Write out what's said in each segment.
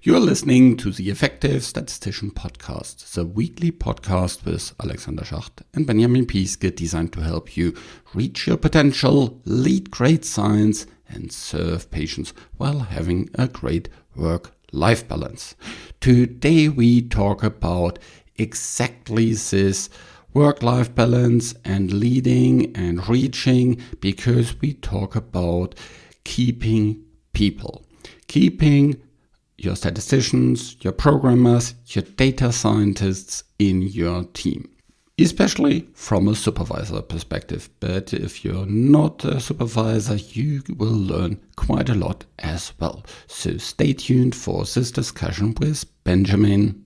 You're listening to the Effective Statistician Podcast, the weekly podcast with Alexander Schacht and Benjamin Pieske, designed to help you reach your potential, lead great science, and serve patients while having a great work-life balance. Today we talk about exactly this work-life balance and leading and reaching, because we talk about keeping people, keeping your statisticians, your programmers, your data scientists in your team, especially from a supervisor perspective. But if you're not a supervisor, you will learn quite a lot as well. So stay tuned for this discussion with Benjamin.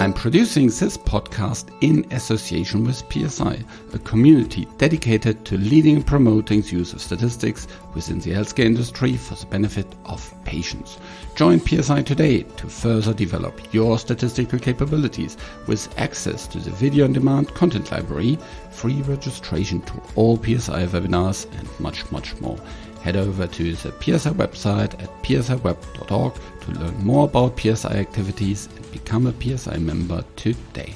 I'm producing this podcast in association with PSI, a community dedicated to leading and promoting the use of statistics within the healthcare industry for the benefit of patients. Join PSI today to further develop your statistical capabilities with access to the video-on-demand content library, free registration to all PSI webinars, and much, much more. Head over to the PSI website at psiweb.org to learn more about PSI activities and become a PSI member today.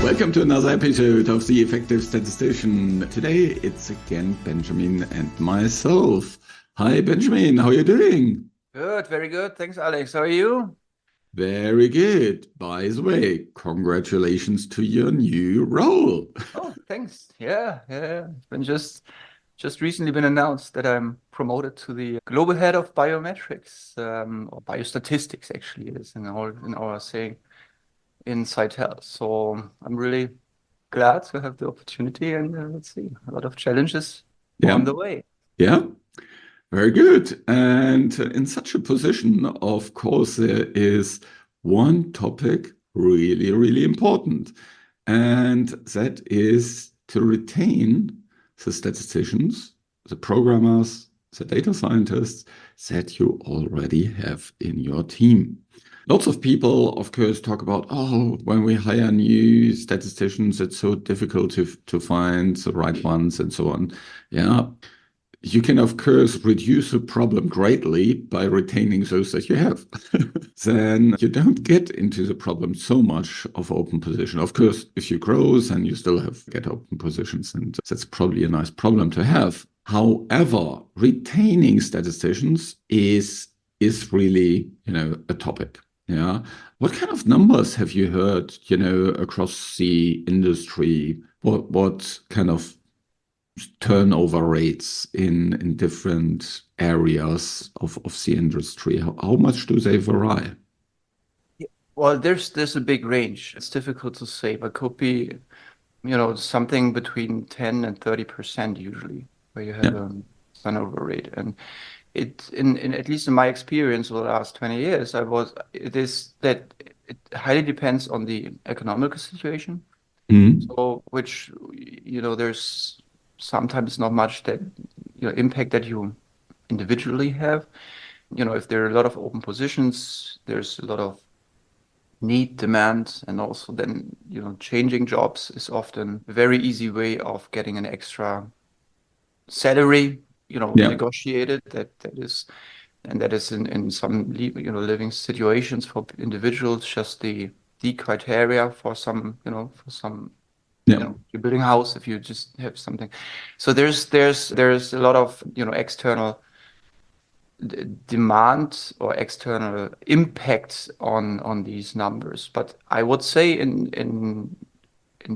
Welcome to another episode of The Effective Statistician. Today it's again Benjamin and myself. Hi Benjamin, how are you doing? Good, very good. Thanks, Alex. How are you? Very good. By the way, congratulations to your new role. Oh, thanks. Yeah. It's been just recently been announced that I'm promoted to the Global Head of Biometrics, or Biostatistics actually is in our saying in CYTEL. So I'm really glad to have the opportunity, and let's see, a lot of challenges on the way. Yeah. Very good. And in such a position, of course, there is one topic really, really important. And that is to retain the statisticians, the programmers, the data scientists that you already have in your team. Lots of people, of course, talk about, when we hire new statisticians, it's so difficult to find the right ones and so on. Yeah. You can, of course, reduce the problem greatly by retaining those that you have. Then you don't get into the problem so much of open position. Of course, if you grow, then you still get open positions, and that's probably a nice problem to have. However, retaining statisticians is really, a topic. Yeah. What kind of numbers have you heard, across the industry? What kind of turnover rates in different areas of the industry? How much do they vary? Well, there's a big range. It's difficult to say, but could be, something between 10 and 30% usually, where you have a turnover rate. And it, in at least in my experience over the last 20 years, it highly depends on the economical situation. Mm-hmm. So, which, there's sometimes not much that impact that you individually have. If there are a lot of open positions, there's a lot of demand, and also then changing jobs is often a very easy way of getting an extra salary negotiated. That is in some living situations for individuals just the criteria for some you're building a house if you just have something. So there's a lot of external demand or external impact on these numbers. But I would say in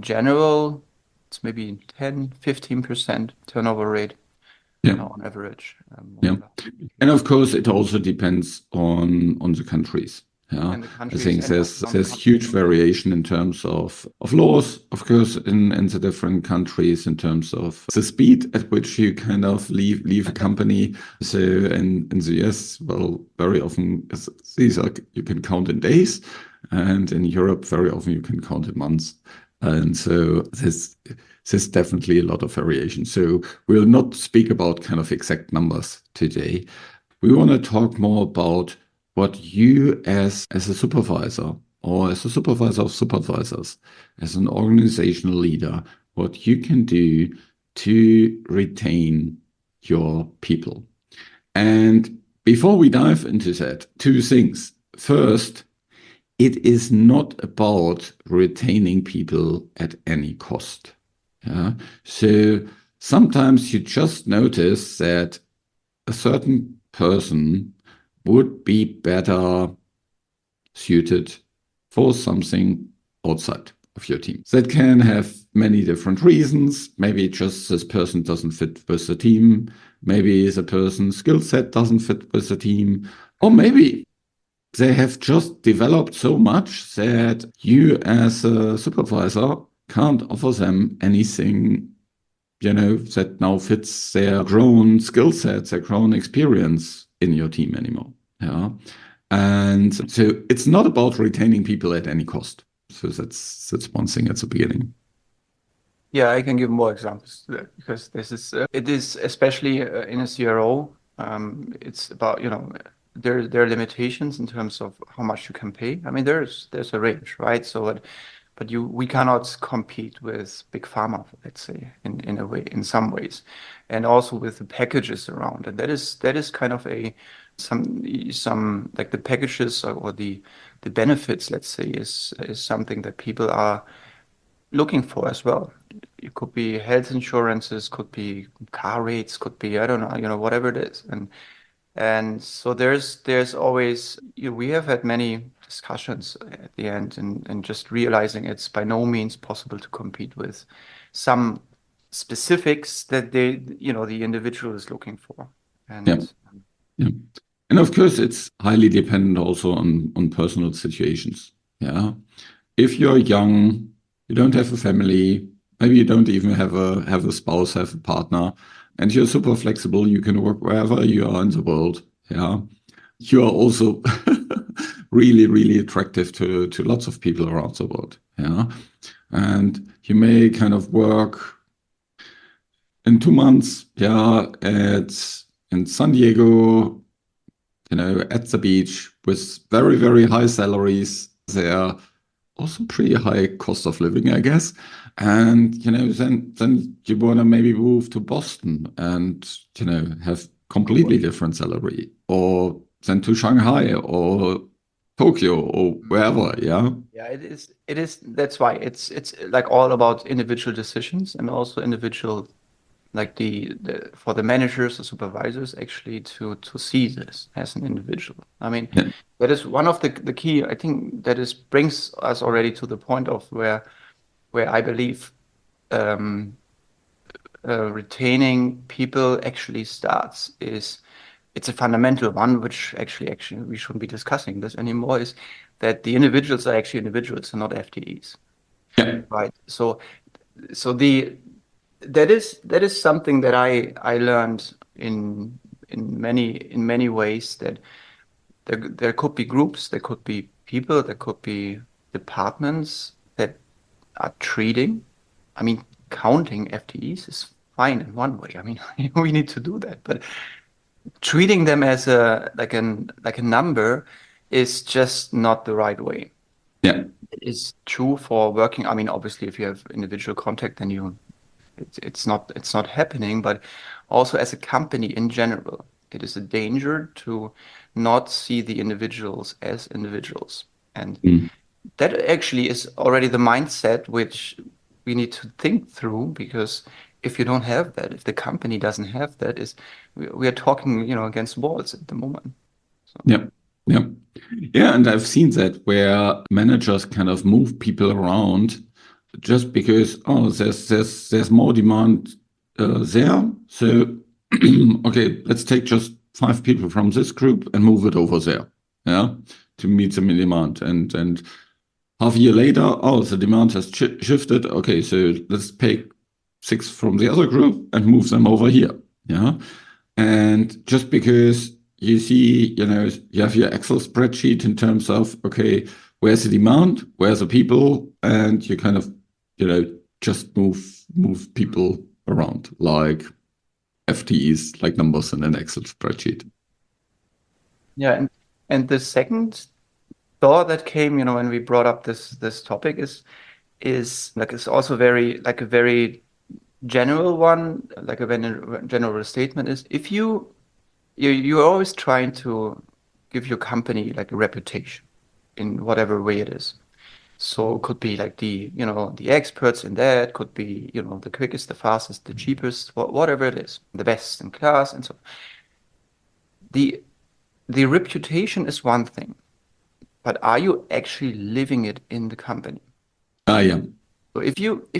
general, it's maybe 10-15% turnover rate on average. And of course, it also depends on the countries. Yeah, I think there's huge variation in terms of laws, of course, in the different countries, in terms of the speed at which you kind of leave a company. So in the US, well, very often these are, you can count in days, and in Europe, very often you can count in months. And so there's definitely a lot of variation. So we'll not speak about kind of exact numbers today. We want to talk more about what you as a supervisor or as a supervisor of supervisors, as an organizational leader, what you can do to retain your people. And before we dive into that, two things. First, it is not about retaining people at any cost. Yeah? So sometimes you just notice that a certain person would be better suited for something outside of your team. That can have many different reasons. Maybe just this person doesn't fit with the team. Maybe the person's skill set doesn't fit with the team. Or maybe they have just developed so much that you as a supervisor can't offer them anything, that now fits their grown skill sets, their grown experience in your team anymore. Yeah. And so it's not about retaining people at any cost. So that's one thing at the beginning. Yeah, I can give more examples to that because it is especially in a CRO. It's about, there are limitations in terms of how much you can pay. I mean, there's a range, right? So, but we cannot compete with big pharma, let's say, in a way, in some ways, and also with the packages around. And that is kind of some like the packages or the benefits, let's say, is something that people are looking for as well. It could be health insurances, could be car rates, could be, I don't know, whatever it is. And so there's always, we have had many discussions at the end and just realizing it's by no means possible to compete with some specifics that the individual is looking for. Yeah. And Yeah. And of course, it's highly dependent also on personal situations. Yeah. If you're young, you don't have a family, maybe you don't even have a spouse, have a partner, and you're super flexible, you can work wherever you are in the world. Yeah. You are also really, really attractive to lots of people around the world. Yeah. And you may kind of work in 2 months, yeah, in San Diego, at the beach with very, very high salaries. There also pretty high cost of living, I guess. And then you want to maybe move to Boston and have completely different salary, or then to Shanghai or Tokyo or wherever. Yeah. yeah, it is. That's why it's like all about individual decisions and also individual, like for the managers or supervisors actually to see this as an individual. I mean, Yeah. that is one of the key. I think that is brings us already to the point of where I believe retaining people actually starts is it's a fundamental one, which actually we shouldn't be discussing this anymore, is that the individuals are actually individuals and not FTEs. Yeah. Right. So that is something that I learned in many ways, that there could be groups, there could be people, there could be departments that are treating. I mean, counting FTEs is fine in one way. I mean, we need to do that, but treating them as like a number is just not the right way. Yeah. It is true for working. I mean, obviously, if you have individual contact, then it's not happening. But also as a company in general, it is a danger to not see the individuals as individuals. And Mm. that actually is already the mindset which we need to think through, because if you don't have that, if the company doesn't have that, we are talking, against walls at the moment. So. Yeah. Yeah. Yeah. And I've seen that where managers kind of move people around just because, there's more demand there. So, okay, let's take just 5 people from this group and move it over there, yeah, to meet the demand. And half a year later, the demand has shifted. Okay, so let's pick 6 from the other group and move them over here, yeah. And just because you see, you have your Excel spreadsheet in terms of, okay, where's the demand, where's the people, and you kind of, just move people around like FTEs, like numbers in an Excel spreadsheet. Yeah, and the second thought that came, when we brought up this topic is like it's also very like a very general one, like a general statement is if you're always trying to give your company like a reputation in whatever way it is. So it could be like the experts in that, could be, the quickest, the fastest, the cheapest, whatever it is, the best in class, and so the the reputation is one thing, but are you actually living it in the company? Yeah. So if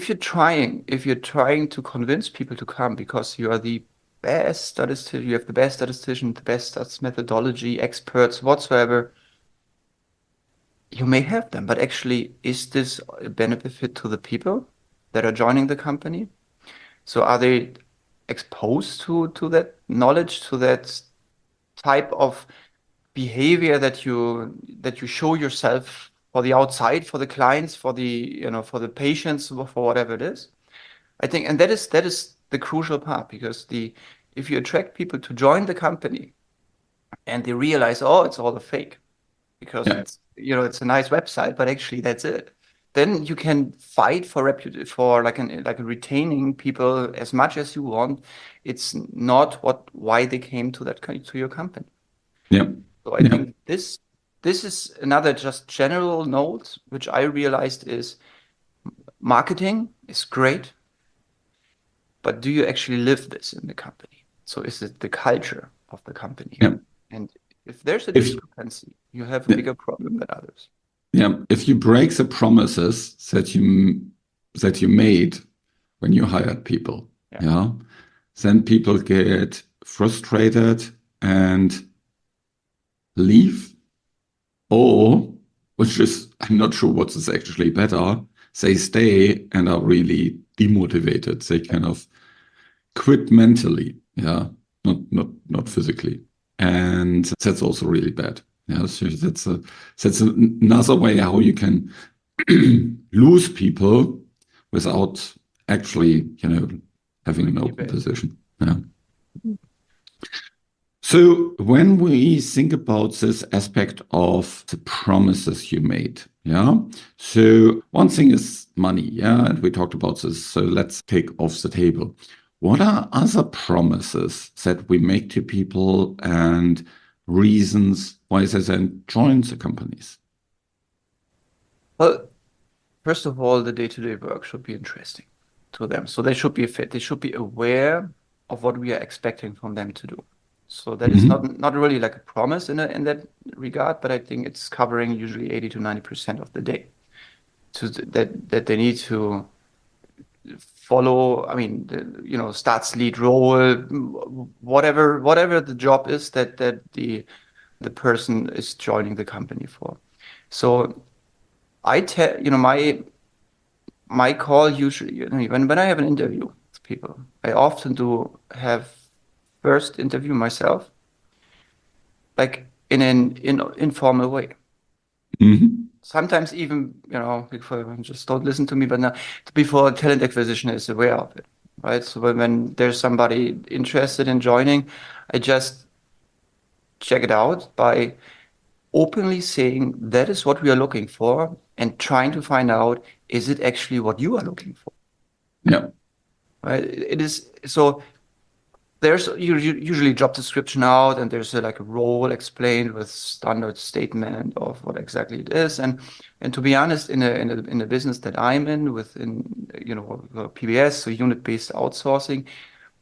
you're trying to convince people to come because you are the best statistician, you have the best statistician, the best stats methodology, experts whatsoever, you may have them, but actually, is this a benefit to the people that are joining the company? So are they exposed to that knowledge, to that type of behavior that you show yourself for the outside, for the clients, for the patients, for whatever it is? I think, and that is the crucial part because if you attract people to join the company and they realize, oh, it's all a fake because Yeah. it's a nice website, but actually that's it. Then you can fight for like retaining people as much as you want. It's not why they came to your company. Yeah. So I Yeah. think this is another just general note, which I realized is marketing is great, but do you actually live this in the company? So is it the culture of the company? Yeah. And if there's a If discrepancy, you have a yeah, bigger problem than others. yeah, if you break the promises that you made when you hired people, Yeah. yeah, then people get frustrated and leave, or which is I'm not sure what is actually better, they stay and are really demotivated. They kind of quit mentally, yeah, not physically, and that's also really bad. Yeah, so that's another way how you can lose people without actually, having an open Debate. position. Yeah. So when we think about this aspect of the promises you made, yeah. So one thing is money, yeah, and we talked about this. So let's take off the table. What are other promises that we make to people and reasons why they then join the companies? Well, first of all, the day-to-day work should be interesting to them. So they should be fit. They should be aware of what we are expecting from them to do. So that is Hmm. not really like a promise in that regard, but I think it's covering usually 80 to 90% of the day. So that they need to follow, I mean, stats lead role, whatever the job is that the person is joining the company for. So I tell, my call usually, when I have an interview with people, I often do have first interview myself, like in an informal way. Hmm. Sometimes even, before just don't listen to me, but now before talent acquisition is aware of it, right? So when there's somebody interested in joining, I just check it out by openly saying that is what we are looking for and trying to find out, is it actually what you are looking for? Yeah. Right? It is so there's usually job description out and there's like a role explained with standard statement of what exactly it is. And to be honest, in a business that I'm in within, PBS, so unit-based outsourcing,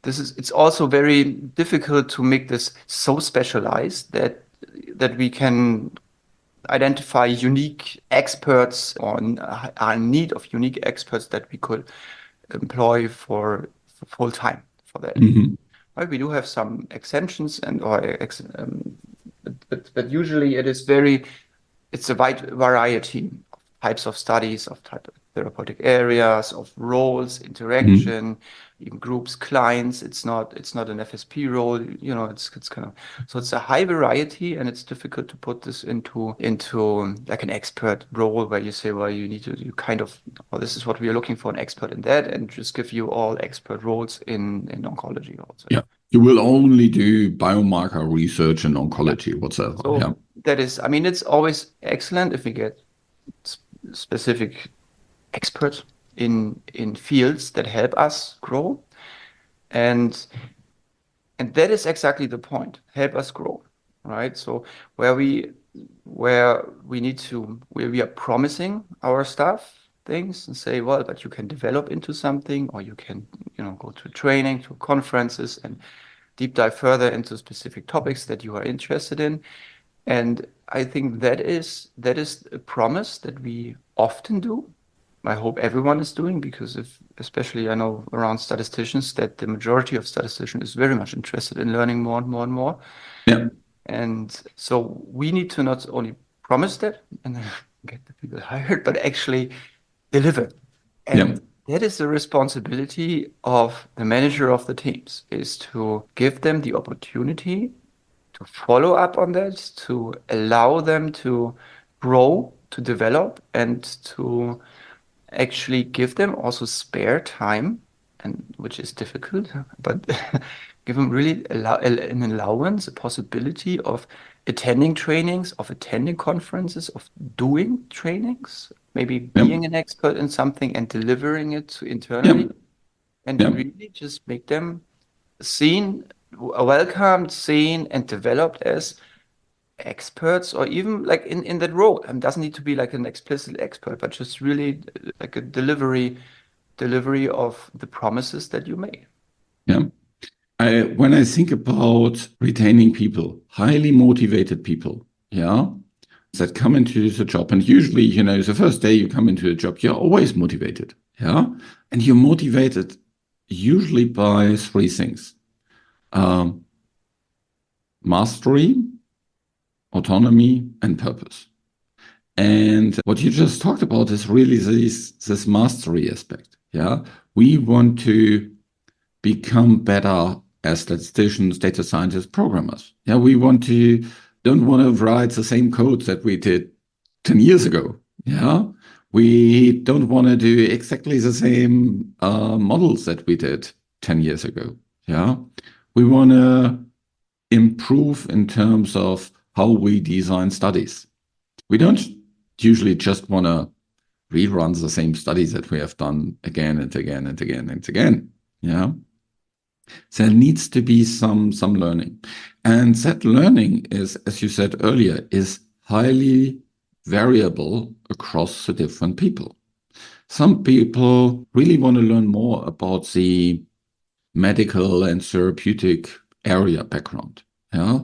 it's also very difficult to make this so specialized that we can identify unique experts or are in need of unique experts that we could employ for full time for that. Hmm. Right? We do have some exemptions but usually it's a wide variety of types of studies, of type of therapeutic areas, of roles, Hmm. interaction, even groups, clients. It's not an FSP role, it's kind of so it's a high variety and it's difficult to put this into like an expert role where you say, well, you kind of, well, this is what we are looking for, an expert in that, and just give you all expert roles in oncology also. Yeah. You will only do biomarker research in Yeah. oncology whatsoever. So Yeah. that is, I mean, it's always excellent if we get specific experts in fields that help us grow. And that is exactly the point. Help us grow, right? So where we need to, where we are promising our staff things and say, well, but you can develop into something, or you can, go to training, to conferences, and deep dive further into specific topics that you are interested in. And I think that is a promise that we often do. I hope everyone is doing, because especially I know around statisticians that the majority of statisticians is very much interested in learning more and more and more. Yeah. And so we need to not only promise that and then get the people hired, but actually deliver. Yeah. And that is the responsibility of the manager of the teams, is to give them the opportunity to follow up on that, to allow them to grow, to develop, and to actually give them also spare time, and which is difficult, but give them really an allowance, a possibility of attending trainings, of attending conferences, of doing trainings, maybe Yeah. being an expert in something and delivering it to Yeah. internally, and Yeah. really just make them seen, welcomed, seen, and developed as experts, or even like in that role. And doesn't need to be like an explicit expert, but just really like a delivery of the promises that you made. Yeah. When I think about retaining people, highly motivated people, yeah, that come into the job, and usually, the first day you come into a job, you're always motivated, yeah, and you're motivated usually by three things: mastery, autonomy, and purpose. And what you just talked about is really this mastery aspect. Yeah, we want to become better as statisticians, data scientists, programmers. Yeah, we don't want to write the same code that we did 10 years ago. Yeah, we don't want to do exactly the same models that we did 10 years ago. Yeah, we want to improve in terms of how we design studies. We don't usually just want to rerun the same studies that we have done again and again and again and again. Yeah. There needs to be some learning. And that learning is, as you said earlier, is highly variable across the different people. Some people really want to learn more about the medical and therapeutic area background. Yeah.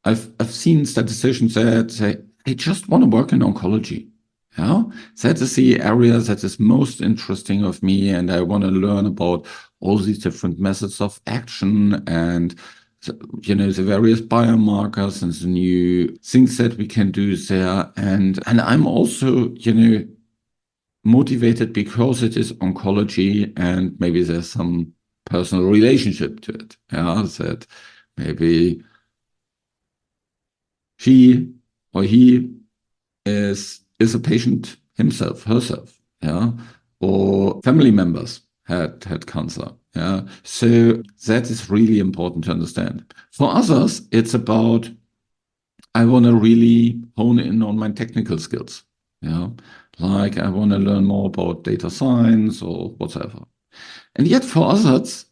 I've seen statisticians that they just want to work in oncology. Yeah, that is the area that is most interesting of me, and I want to learn about all these different methods of action and the various biomarkers and the new things that we can do there. And I'm also motivated because it is oncology, and maybe there's some personal relationship to it. Yeah, that maybe she or he is a patient himself, herself, yeah, or family members had cancer, yeah. So that is really important to understand. For others, it's about I want to really hone in on my technical skills, yeah, like I want to learn more about data science or whatever. And yet for others,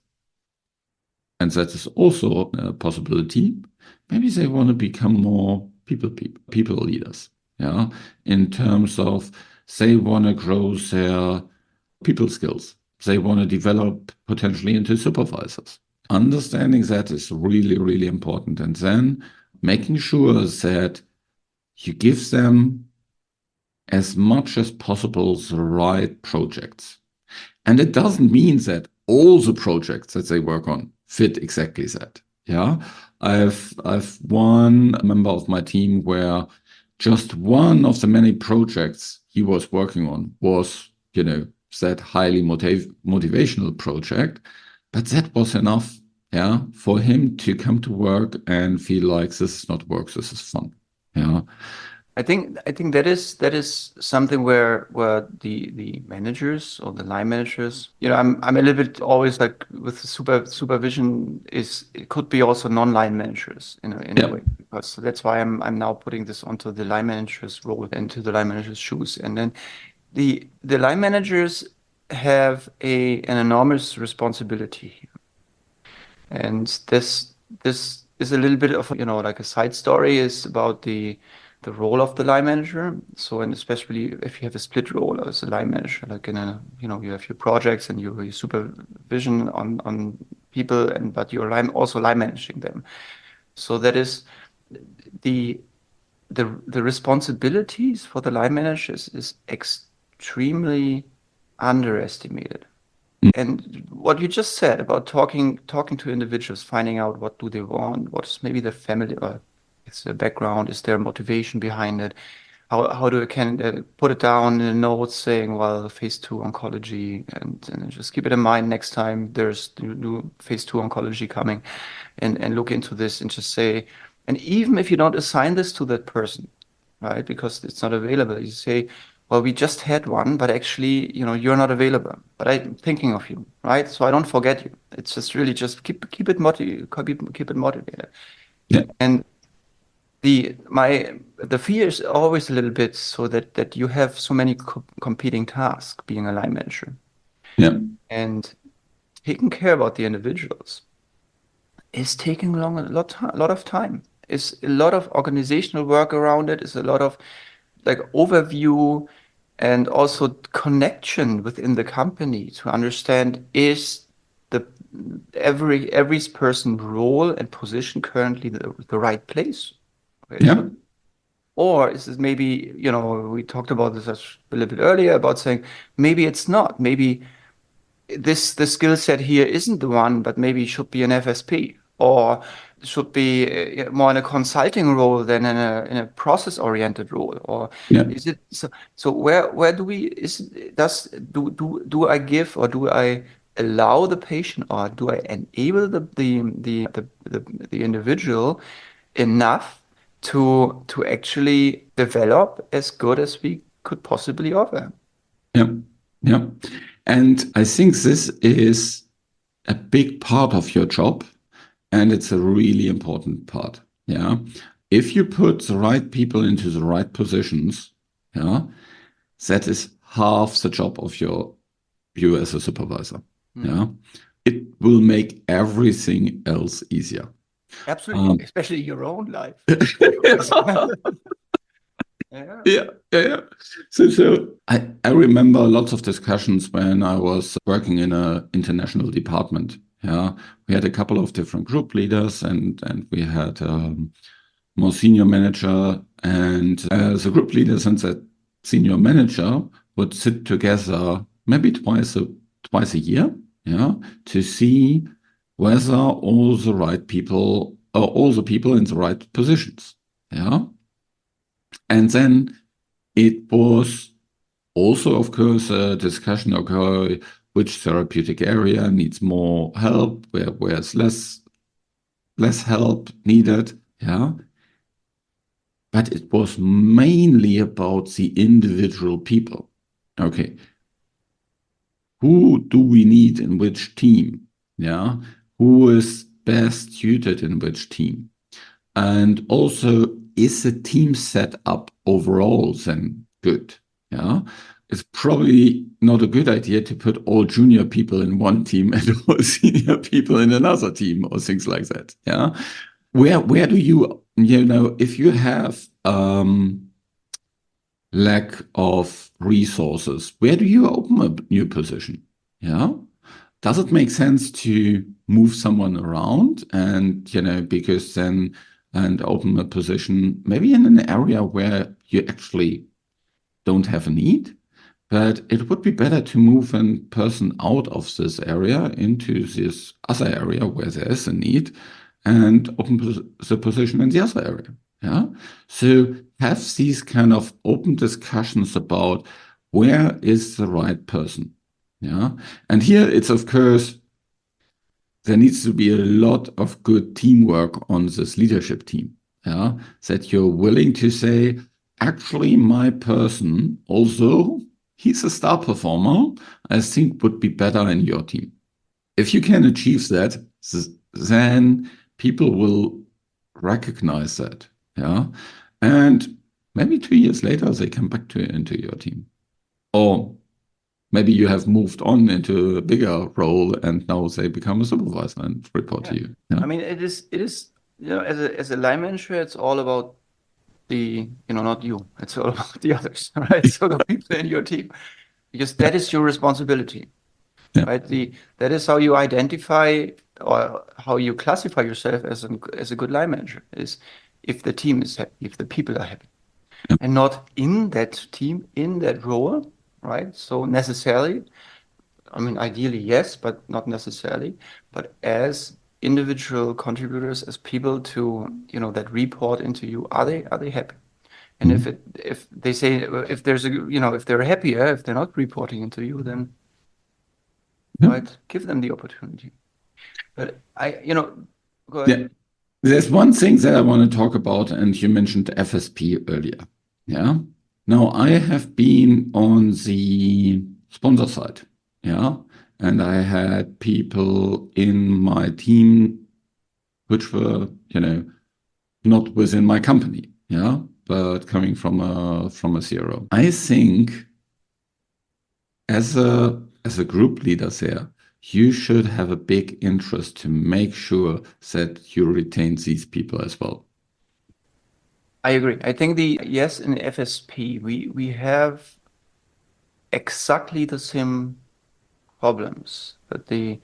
and that is also a possibility, maybe they want to become more people leaders. Yeah, in terms of they want to grow their people skills. They want to develop potentially into supervisors. Understanding that is really, really important. And then making sure that you give them as much as possible the right projects. And it doesn't mean that all the projects that they work on fit exactly that. Yeah. I've one member of my team where just one of the many projects he was working on was, that highly motivational project. But that was enough, yeah, for him to come to work and feel like this is not work, this is fun. Yeah. I think that is something where the managers or the line managers, I'm a little bit always like with the supervision, is it could be also non-line managers in a Yeah. way. So that's why I'm now putting this onto the line manager's role and to the line manager's shoes. And then the line managers have an enormous responsibility. And this is a little bit of, like a side story is about the role of the line manager. So, and especially if you have a split role as a line manager, like in a, you have your projects and your supervision on people, but you're also line managing them. So that is the the responsibilities for the line managers is extremely underestimated. And what you just said about talking to individuals, finding out what do they want, what's maybe their family or it's their background, is there motivation behind it? How do I can put it down in the notes saying, well, phase 2 oncology, and just keep it in mind next time there's new phase 2 oncology coming, and look into this and just say, and even if you don't assign this to that person, right, because it's not available, you say, well, we just had one, but actually, you're not available. But I'm thinking of you, right? So I don't forget you. It's just really just keep it keep it motivated. Yeah. And the fear is always a little bit so that you have so many competing tasks being a line manager. Yeah. And taking care about the individuals is taking a lot of time. It's a lot of organizational work around it. It's a lot of like overview and also connection within the company to understand is the every person's role and position currently the right place. Okay, Yeah. so, or is this maybe, we talked about this a little bit earlier about saying maybe it's not. Maybe the skill set here isn't the one, but maybe it should be an FSP or should be more in a consulting role than in a process-oriented role. Or Yeah. is it so? So where do we do I give or do I allow the patient or do I enable the individual enough to actually develop as good as we could possibly offer? Yeah. Yeah. And I think this is a big part of your job, and it's a really important part. Yeah. If you put the right people into the right positions, yeah, that is half the job of you as a supervisor. Yeah. It will make everything else easier. Absolutely, especially your own life. Yeah. Yeah. So I remember lots of discussions when I was working in an international department. Yeah, we had a couple of different group leaders, and we had more senior manager, and the group leaders and the senior manager would sit together maybe twice a year, yeah, to see whether all the right people or all the people in the right positions, yeah. And then it was also, of course, a discussion, okay, which therapeutic area needs more help, where's less help needed, yeah. But it was mainly about the individual people. Okay, who do we need in which team? Yeah, who is best suited in which team? And also, is the team set up overall then good? Yeah, it's probably not a good idea to put all junior people in one team and all senior people in another team or things like that. Yeah, where do you if you have lack of resources, where do you open a new position? Yeah. Does it make sense to move someone around and, because then and open a position maybe in an area where you actually don't have a need, but it would be better to move a person out of this area into this other area where there is a need and open the position in the other area. Yeah. So have these kind of open discussions about where is the right person. Yeah. And here it's, of course, there needs to be a lot of good teamwork on this leadership team. Yeah. That you're willing to say, actually, my person, although he's a star performer, I think would be better in your team. If you can achieve that, then people will recognize that. Yeah. And maybe 2 years later, they come back into your team. Or maybe you have moved on into a bigger role and now they become a supervisor and report to you. Yeah. I mean, it is, as a line manager, it's all about not you. It's all about the others, right? So the people in your team, because that is your responsibility, Yeah. right? That is how you identify or how you classify yourself as a good line manager, is if the team is happy, if the people are happy, Yeah. and not in that team, in that role, right? So necessarily, I mean, ideally, yes, but not necessarily, but as individual contributors, as people that report into you, are they happy? And Mhm. if they say, if there's if they're happier, if they're not reporting into you, then Yeah. right, give them the opportunity. But go ahead. Yeah. There's one thing that I want to talk about, and you mentioned FSP earlier. Yeah. Now I have been on the sponsor side. Yeah. And I had people in my team which were, not within my company. Yeah. But coming from a CRO. I think as a group leader there, you should have a big interest to make sure that you retain these people as well. I agree. I think yes, in FSP, we have exactly the same problems, but the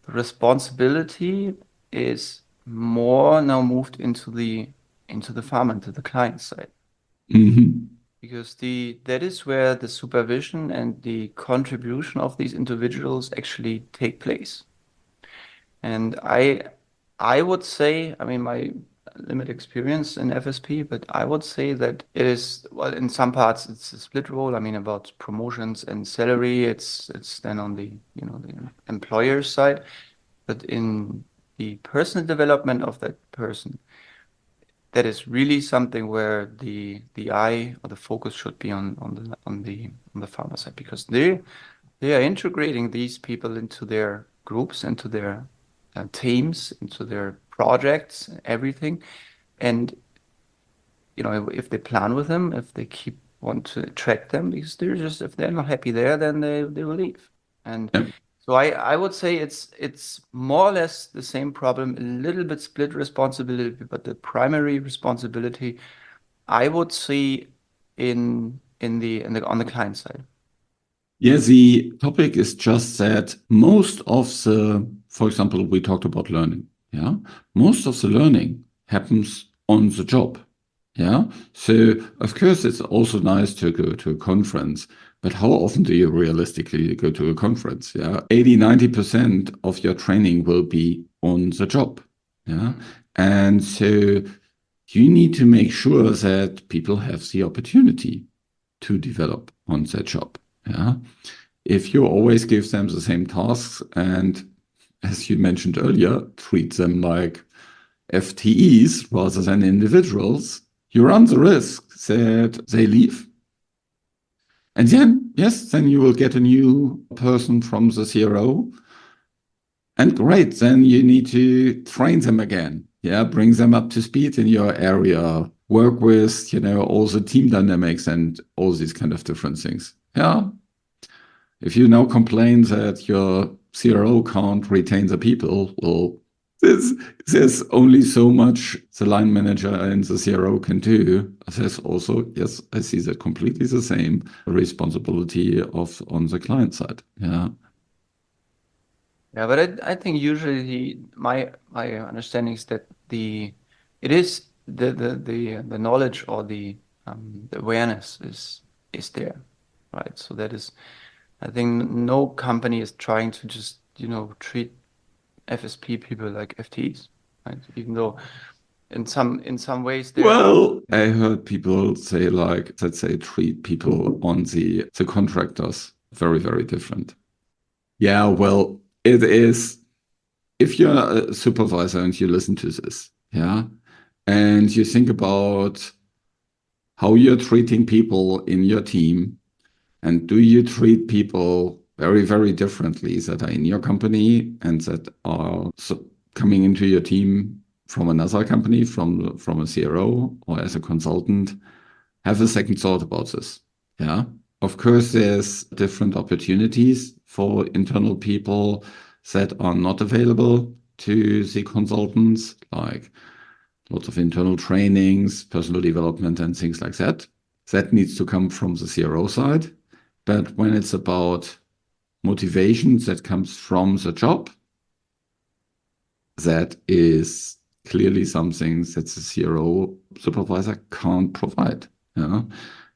responsibility is more now moved into the farm, into the client side. Mhm. Because that is where the supervision and the contribution of these individuals actually take place. And I would say, I mean, my limited experience in FSP, but I would say that it is, well, in some parts it's a split role. I mean, about promotions and salary, it's then on the employer side, but in the personal development of that person, that is really something where the eye or the focus should be on the farmer side, because they are integrating these people into their groups, into their teams, into their projects, everything. And if they plan with them, if they want to attract them, because if they're not happy there, then they will leave. And Yeah. so I would say it's more or less the same problem, a little bit split responsibility, but the primary responsibility I would see on the client side. Yeah, the topic is just that most of for example, we talked about learning. Yeah. Most of the learning happens on the job. Yeah. So, of course, it's also nice to go to a conference, but how often do you realistically go to a conference? Yeah. 80-90% of your training will be on the job. Yeah. And so you need to make sure that people have the opportunity to develop on their job. Yeah. If you always give them the same tasks and, as you mentioned earlier, treat them like FTEs rather than individuals, you run the risk that they leave. And then, yes, then you will get a new person from the CRO. And great, then you need to train them again. Yeah, bring them up to speed in your area, work with, all the team dynamics and all these kind of different things. Yeah. If you now complain that your CRO can't retain the people, well, there's only so much the line manager and the CRO can do. There's also, yes, I see that completely the same responsibility on the client side. Yeah. Yeah, but I think usually my understanding is that it is the knowledge or the awareness is there, right? So that is, I think no company is trying to just treat FSP people like FTEs, right? Even though in some ways there are. Well, I heard people say like that they treat people on the contractors very, very different. Yeah, well, it is. If you're a supervisor and you listen to this, yeah, and you think about how you're treating people in your team, and do you treat people very, very differently that are in your company and that are coming into your team from another company, from a CRO or as a consultant, have a second thought about this. Yeah. Of course, there's different opportunities for internal people that are not available to the consultants, like lots of internal trainings, personal development, and things like that. That needs to come from the CRO side. But when it's about motivation that comes from the job, that is clearly something that the CRO supervisor can't provide. Yeah?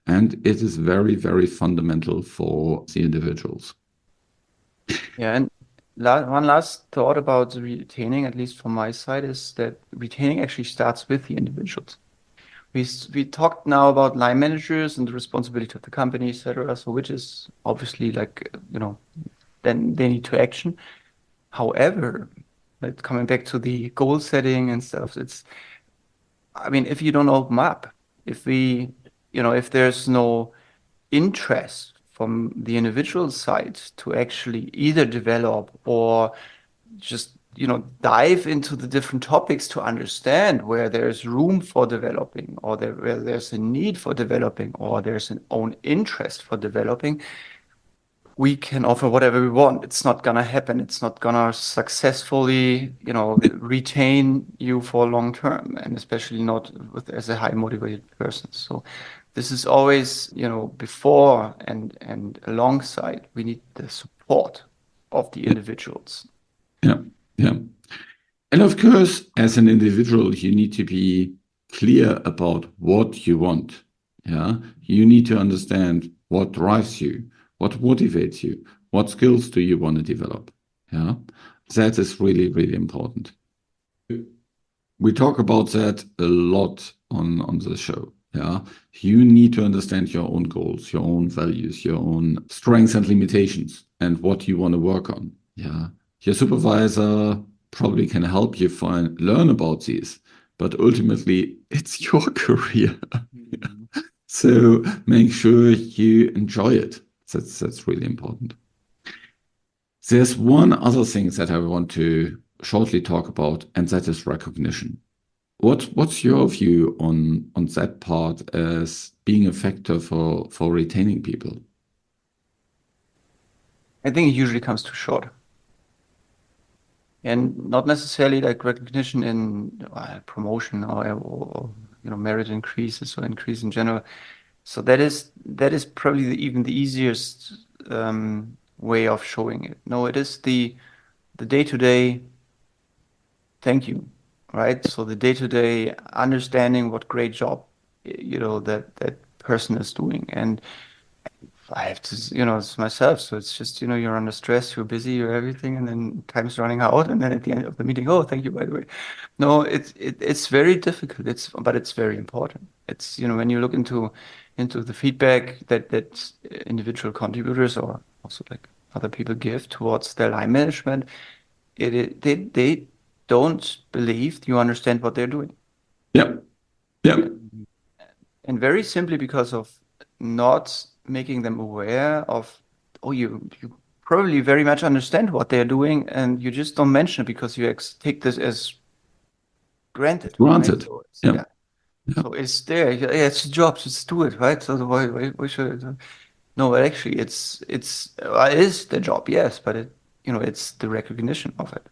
And it is very, very fundamental for the individuals. Yeah, and one last thought about the retaining, at least from my side, is that retaining actually starts with the individuals. We talked now about line managers and the responsibility of the company, etc. So which is obviously like, then they need to action. However, like coming back to the goal setting and stuff, if you don't open up, if there's no interest from the individual side to actually either develop or just dive into the different topics to understand where there's room for developing or where there's a need for developing or there's an own interest for developing, we can offer whatever we want. It's not gonna happen. It's not gonna successfully, retain you for long term, and especially not as a high motivated person. So this is always, before and alongside, we need the support of the individuals. Yeah, yeah. And of course, as an individual, you need to be clear about what you want. Yeah, you need to understand what drives you, what motivates you, what skills do you want to develop. Yeah, that is really, really important. We talk about that a lot on the show. Yeah, you need to understand your own goals, your own values, your own strengths and limitations, and what you want to work on. Yeah, your supervisor probably can help you learn about these, but ultimately it's your career. So make sure you enjoy it. That's really important. There's one other thing that I want to shortly talk about, and that is recognition. What's your view on that part as being a factor for retaining people? I think it usually comes too short. And not necessarily like recognition in promotion or merit increases or increase in general. So that is probably even the easiest way of showing it. No, it is the day-to-day thank you, right? So the day-to-day understanding what great job that person is doing. And I have to, it's myself. So it's just, you're under stress, you're busy, you're everything, and then time's running out. And then at the end of the meeting, oh, thank you, by the way. No, it's very difficult. But it's very important. It's, when you look into the feedback that individual contributors or also like other people give towards their line management, they don't believe you understand what they're doing. Yeah. Yeah. And very simply because of not making them aware of, oh, you probably very much understand what they're doing, and you just don't mention it because you take this as granted. Granted. Right? So yeah. So it's there. Yeah, it's a job. Just do it, right? So why should it? No, but actually, it is the job, yes, but it's the recognition of it,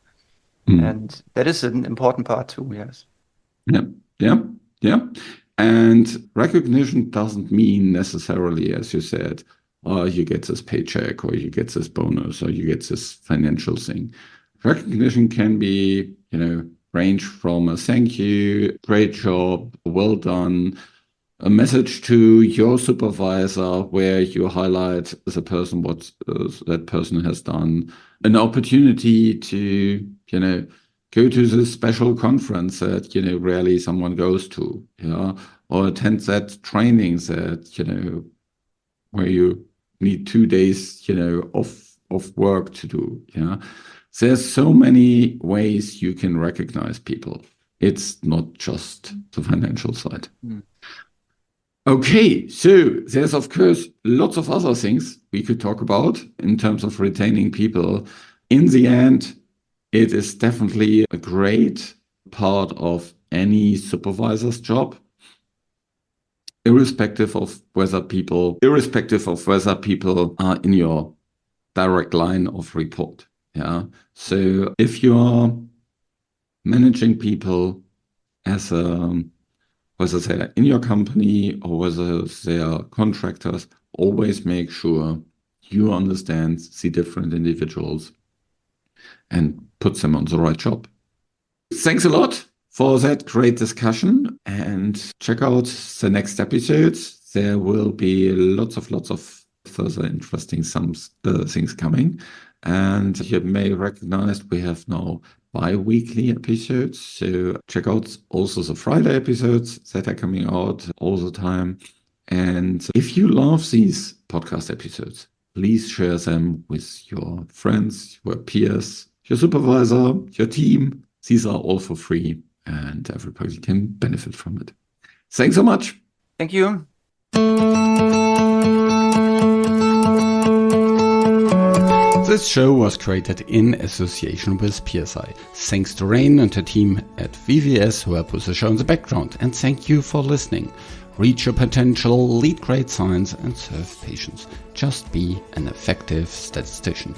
and that is an important part too. Yes. Yeah. Yeah. Yeah. And recognition doesn't mean necessarily, as you said, you get this paycheck or you get this bonus or you get this financial thing. Recognition can be, range from a thank you, great job, well done, a message to your supervisor where you highlight the person, what that person has done, an opportunity to, go to this special conference that, rarely someone goes to, or attend that training that, where you need 2 days, of work to do, There's so many ways you can recognize people. It's not just the financial side. Okay, so there's of course lots of other things we could talk about in terms of retaining people. In the end, it is definitely a great part of any supervisor's job, irrespective of whether people are in your direct line of report. Yeah. So if you are managing people as whether they're in your company or whether they are contractors, always make sure you understand the different individuals and put them on the right job. Thanks a lot for that great discussion, and check out the next episodes. There will be lots of further interesting things coming. And you may recognize we have now bi-weekly episodes. So check out also the Friday episodes that are coming out all the time. And if you love these podcast episodes, please share them with your friends, your peers, your supervisor, your team. These are all for free and everybody can benefit from it. Thanks so much. Thank you. This show was created in association with PSI. Thanks to Rain and her team at VVS who helped with the show in the background. And thank you for listening. Reach your potential, lead great science, and serve patients. Just be an effective statistician.